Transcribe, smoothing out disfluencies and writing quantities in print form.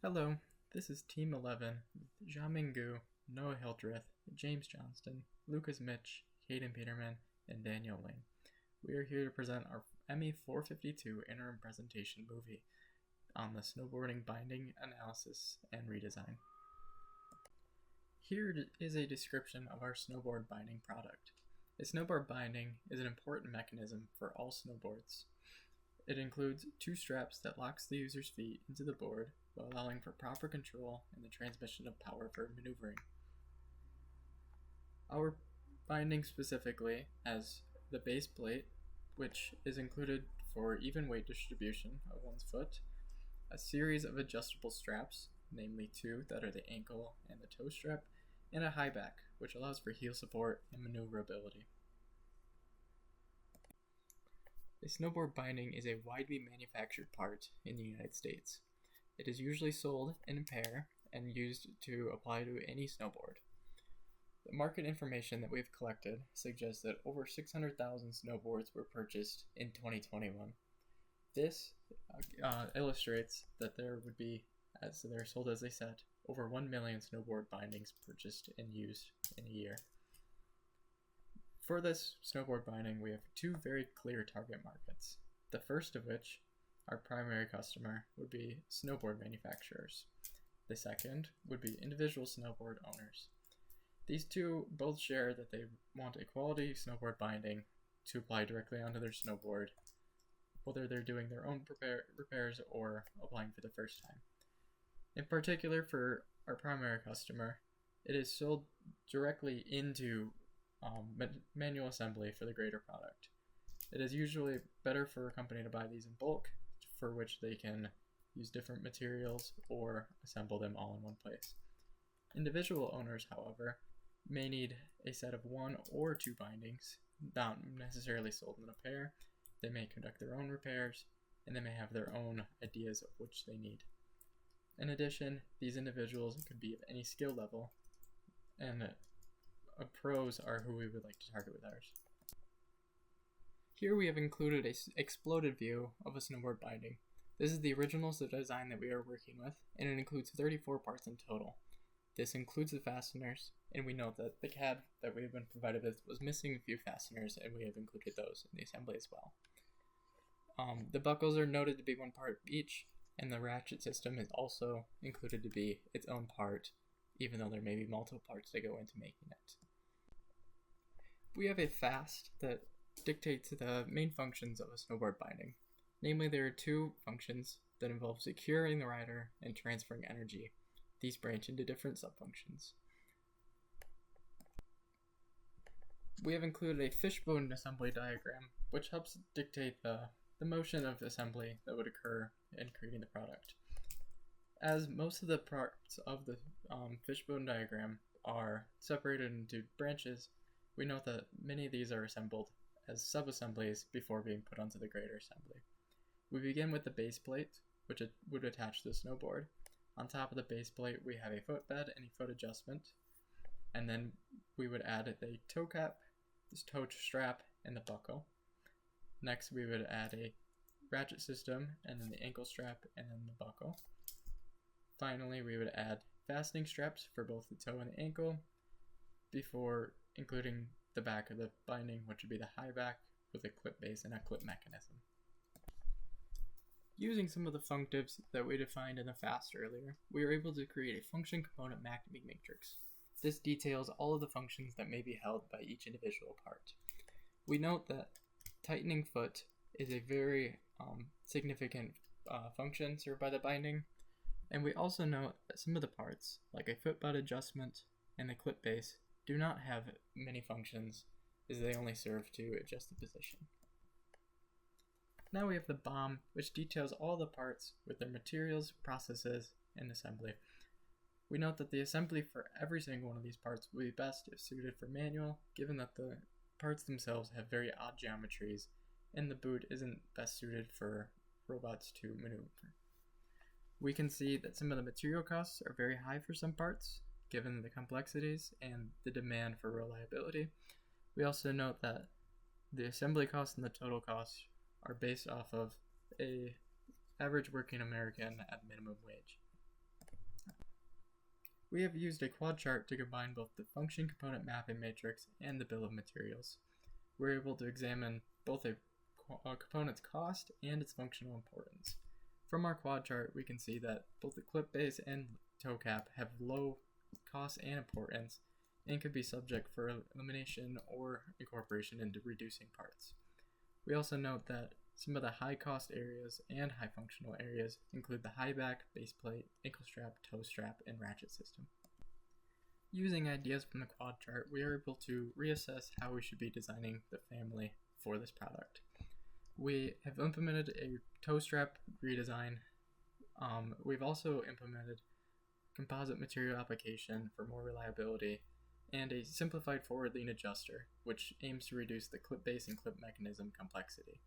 Hello, this is Team 11 with Jiaming Gu, Noah Hildreth, Jamin Gu, Noah Hildreth, James Johnston, Lucas Mitch, Caden Peterman, and Daniel Lane. We are here to present our ME452 interim presentation movie on the snowboarding binding, analysis, and redesign. Here is a description of our snowboard binding product. A snowboard binding is an important mechanism for all snowboards. It includes two straps that locks the user's feet into the board while allowing for proper control and the transmission of power for maneuvering. Our binding specifically has the base plate, which is included for even weight distribution of one's foot, a series of adjustable straps, namely two that are the ankle and the toe strap, and a high back, which allows for heel support and maneuverability. A snowboard binding is a widely manufactured part in the United States. It is usually sold in a pair and used to apply to any snowboard. The market information that we've collected suggests that over 600,000 snowboards were purchased in 2021. This illustrates that there would be, as they're sold as they said, over 1 million snowboard bindings purchased and used in a year. For this snowboard binding, we have two very clear target markets. The first of which, our primary customer, would be snowboard manufacturers. The second would be individual snowboard owners. These two both share that they want a quality snowboard binding to apply directly onto their snowboard, whether they're doing their own repairs or applying for the first time. In particular, for our primary customer, it is sold directly into manual assembly for the greater product. It is usually better for a company to buy these in bulk, for which they can use different materials or assemble them all in one place. Individual owners, however, may need a set of one or two bindings, not necessarily sold in a pair. They may conduct their own repairs, and they may have their own ideas of which they need. In addition, these individuals could be of any skill level, and pros are who we would like to target with ours. Here we have included an exploded view of a snowboard binding. This is the original design that we are working with, and it includes 34 parts in total. This includes the fasteners, and we note that the cab that we have been provided with was missing a few fasteners, and we have included those in the assembly as well. The buckles are noted to be one part each, and the ratchet system is also included to be its own part, even though there may be multiple parts that go into making it. We have a FAST that dictates the main functions of a snowboard binding. Namely, there are two functions that involve securing the rider and transferring energy. These branch into different subfunctions. We have included a fishbone assembly diagram, which helps dictate the motion of assembly that would occur in creating the product. As most of the parts of the fishbone diagram are separated into branches, we note that many of these are assembled as sub-assemblies before being put onto the greater assembly. We begin with the base plate, which would attach to the snowboard. On top of the base plate, we have a footbed and a foot adjustment, and then we would add the toe cap, this toe strap, and the buckle. Next, we would add a ratchet system, and then the ankle strap, and then the buckle. Finally, we would add fastening straps for both the toe and the ankle, before including the back of the binding, which would be the high back with a clip base and a clip mechanism. Using some of the functives that we defined in the FAST earlier, we are able to create a function component mapping matrix. This details all of the functions that may be held by each individual part. We note that tightening foot is a very significant function served by the binding, and we also note that some of the parts, like a foot bed adjustment and the clip base, do not have many functions, as they only serve to adjust the position. Now we have the BOM, which details all the parts with their materials, processes, and assembly. We note that the assembly for every single one of these parts will be best if suited for manual, given that the parts themselves have very odd geometries, and the boot isn't best suited for robots to maneuver. We can see that some of the material costs are very high for some parts, given the complexities and the demand for reliability. We also note that the assembly costs and the total costs are based off of a average working American at minimum wage. We have used a quad chart to combine both the function component mapping matrix and the bill of materials. We're able to examine both a component's cost and its functional importance. From our quad chart, we can see that both the clip base and toe cap have low cost and importance and could be subject for elimination or incorporation into reducing parts. We also note that some of the high cost areas and high functional areas include the high back, base plate, ankle strap, toe strap, and ratchet system. Using ideas from the quad chart, we are able to reassess how we should be designing the family for this product. We have implemented a toe strap redesign. We've also implemented composite material application for more reliability and a simplified forward lean adjuster, which aims to reduce the clip base and clip mechanism complexity.